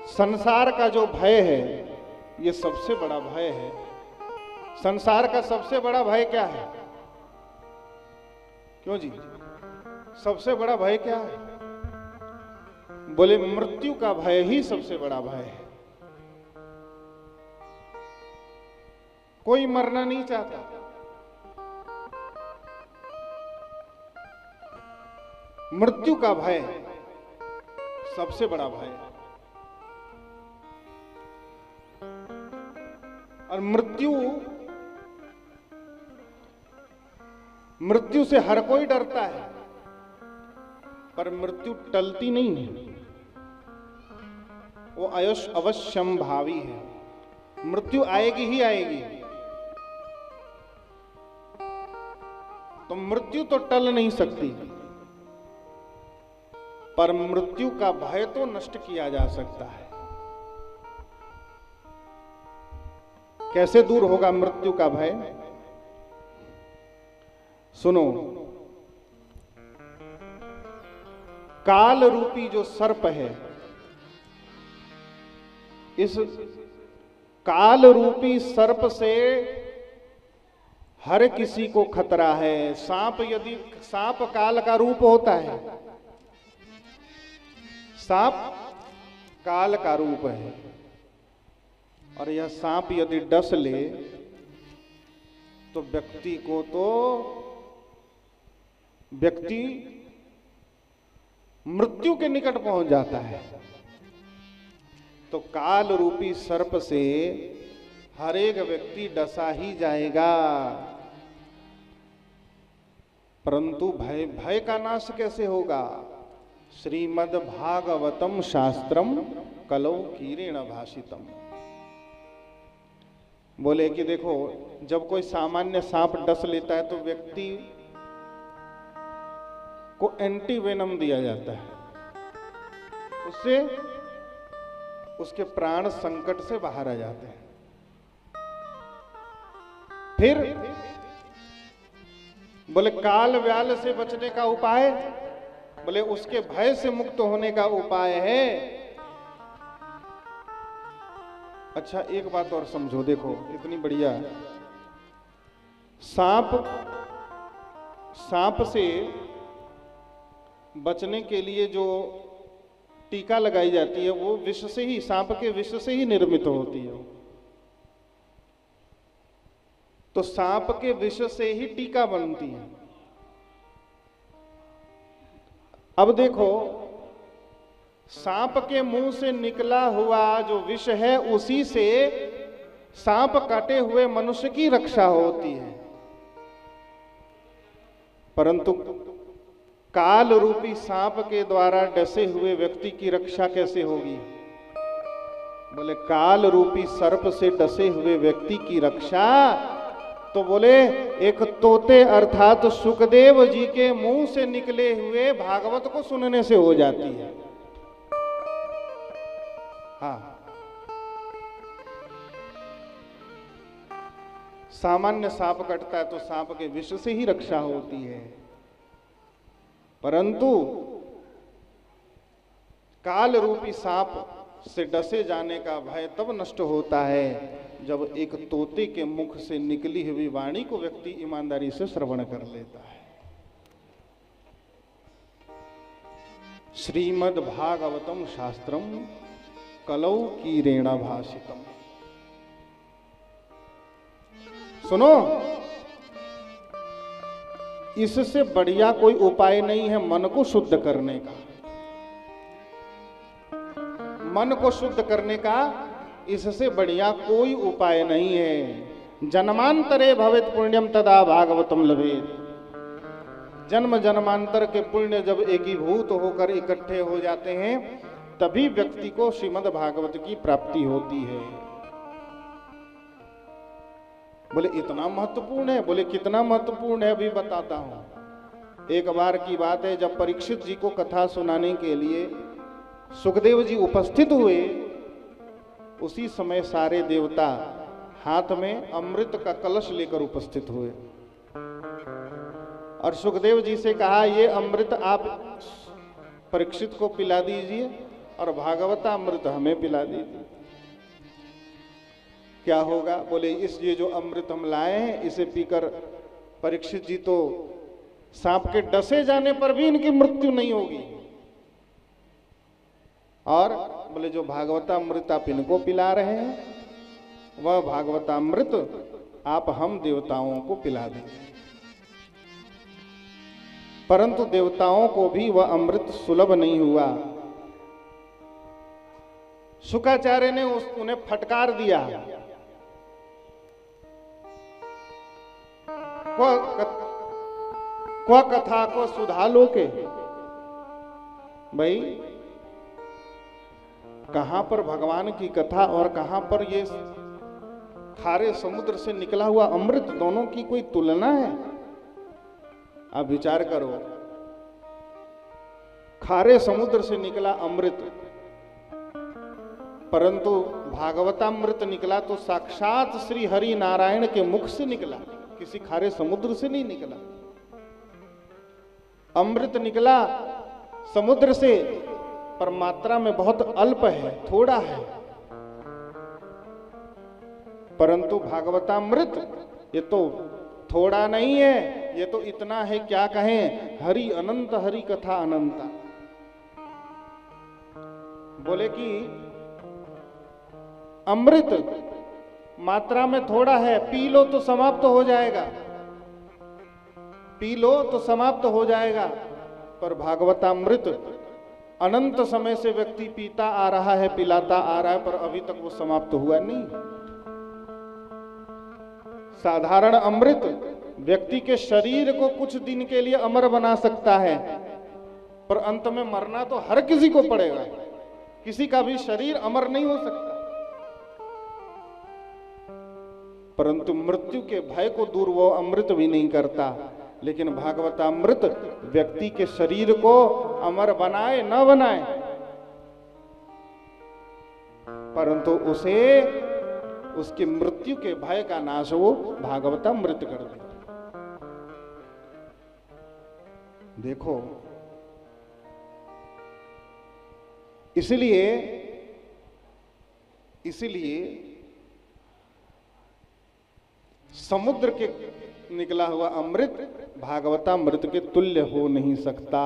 संसार का जो भय है ये सबसे बड़ा भय है। संसार का सबसे बड़ा भय क्या है? क्यों जी, सबसे बड़ा भय क्या है? बोले मृत्यु का भय ही सबसे बड़ा भय है। कोई मरना नहीं चाहता। मृत्यु का भय सबसे बड़ा भय है। और मृत्यु से हर कोई डरता है, पर मृत्यु टलती नहीं है, वो अवश्यम भावी है। मृत्यु आएगी ही आएगी। तो मृत्यु तो टल नहीं सकती, पर मृत्यु का भय तो नष्ट किया जा सकता है। कैसे दूर होगा मृत्यु का भय? सुनो, काल रूपी जो सर्प है, इस काल रूपी सर्प से हर किसी को खतरा है। सांप काल का रूप होता है, सांप काल का रूप है, और यह सांप यदि डस ले तो व्यक्ति मृत्यु के निकट पहुंच जाता है। तो काल रूपी सर्प से हर एक व्यक्ति डसा ही जाएगा। परंतु भय का नाश कैसे होगा? श्रीमद् भागवतम शास्त्रम कलौ कीरेण भाषितम। बोले कि देखो, जब कोई सामान्य सांप डस लेता है तो व्यक्ति को एंटी वेनम दिया जाता है, उससे उसके प्राण संकट से बाहर आ जाते हैं। फिर बोले काल व्याल से बचने का उपाय, बोले उसके भय से मुक्त होने का उपाय है। अच्छा, एक बात और समझो, देखो इतनी बढ़िया। सांप से बचने के लिए जो टीका लगाई जाती है वो विष से ही, सांप के विष से ही निर्मित होती है। तो सांप के विष से ही टीका बनती है। अब देखो, सांप के मुंह से निकला हुआ जो विष है उसी से सांप काटे हुए मनुष्य की रक्षा होती है। परंतु काल रूपी सांप के द्वारा डसे हुए व्यक्ति की रक्षा कैसे होगी? बोले काल रूपी सर्प से डसे हुए व्यक्ति की रक्षा तो बोले एक तोते अर्थात सुखदेव जी के मुंह से निकले हुए भागवत को सुनने से हो जाती है। हाँ, सामान्य सांप कटता है तो सांप के विष से ही रक्षा होती है, परंतु काल रूपी सांप से डसे जाने का भय तब नष्ट होता है जब एक तोते के मुख से निकली हुई वाणी को व्यक्ति ईमानदारी से श्रवण कर लेता है। श्रीमद् भागवतम शास्त्रम कलौ कीरेण भाषितम। सुनो, इससे बढ़िया कोई उपाय नहीं है मन को शुद्ध करने का। मन को शुद्ध करने का इससे बढ़िया कोई उपाय नहीं है। जन्मांतरे भवेत पुण्यम तदा भागवतम लभेत। जन्म जन्मांतर के पुण्य जब एकीभूत होकर इकट्ठे हो जाते हैं तभी व्यक्ति को श्रीमद् भागवत की प्राप्ति होती है। बोले इतना महत्वपूर्ण है? बोले कितना महत्वपूर्ण है अभी बताता हूं। एक बार की बात है, जब परीक्षित जी को कथा सुनाने के लिए सुखदेव जी उपस्थित हुए, उसी समय सारे देवता हाथ में अमृत का कलश लेकर उपस्थित हुए और सुखदेव जी से कहा, ये अमृत आप परीक्षित को पिला दीजिए और भागवतामृत हमें पिला दीजिए, क्या होगा? बोले इस ये जो अमृत हम लाए हैं इसे पीकर परीक्षित जी तो सांप के डसे जाने पर भी इनकी मृत्यु नहीं होगी। और बोले जो भागवतामृत आप इनको पिला रहे हैं वह भागवतामृत आप हम देवताओं को पिला दें। परंतु देवताओं को भी वह अमृत सुलभ नहीं हुआ। शुक्राचार्य ने उन्हें फटकार दिया, क्व कथा को सुधा लोके। भाई कहां पर भगवान की कथा और कहां पर ये खारे समुद्र से निकला हुआ अमृत, दोनों की कोई तुलना है? आप विचार करो, खारे समुद्र से निकला अमृत, परंतु भागवतामृत निकला तो साक्षात श्री हरि नारायण के मुख से निकला, किसी खारे समुद्र से नहीं निकला। अमृत निकला समुद्र से, पर मात्रा में बहुत अल्प है, थोड़ा है। परंतु भागवतामृत ये तो थोड़ा नहीं है, ये तो इतना है, क्या कहें, हरि अनंत, हरि कथा अनंता। बोले कि अमृत मात्रा में थोड़ा है, पी लो तो समाप्त हो जाएगा, पी लो तो समाप्त हो जाएगा। पर भागवतामृत अनंत समय से व्यक्ति पीता आ रहा है, पिलाता आ रहा है, पर अभी तक वो समाप्त हुआ नहीं। साधारण अमृत व्यक्ति के शरीर को कुछ दिन के लिए अमर बना सकता है, पर अंत में मरना तो हर किसी को पड़ेगा, किसी का भी शरीर अमर नहीं हो सकता। परंतु मृत्यु के भय को दूर वो अमृत भी नहीं करता। लेकिन भागवतामृत व्यक्ति के शरीर को अमर बनाए न बनाए, परंतु उसे उसकी मृत्यु के भय का नाश वो भागवतामृत कर दे। देखो, इसलिए समुद्र के निकला हुआ अमृत भागवतामृत के तुल्य हो नहीं सकता।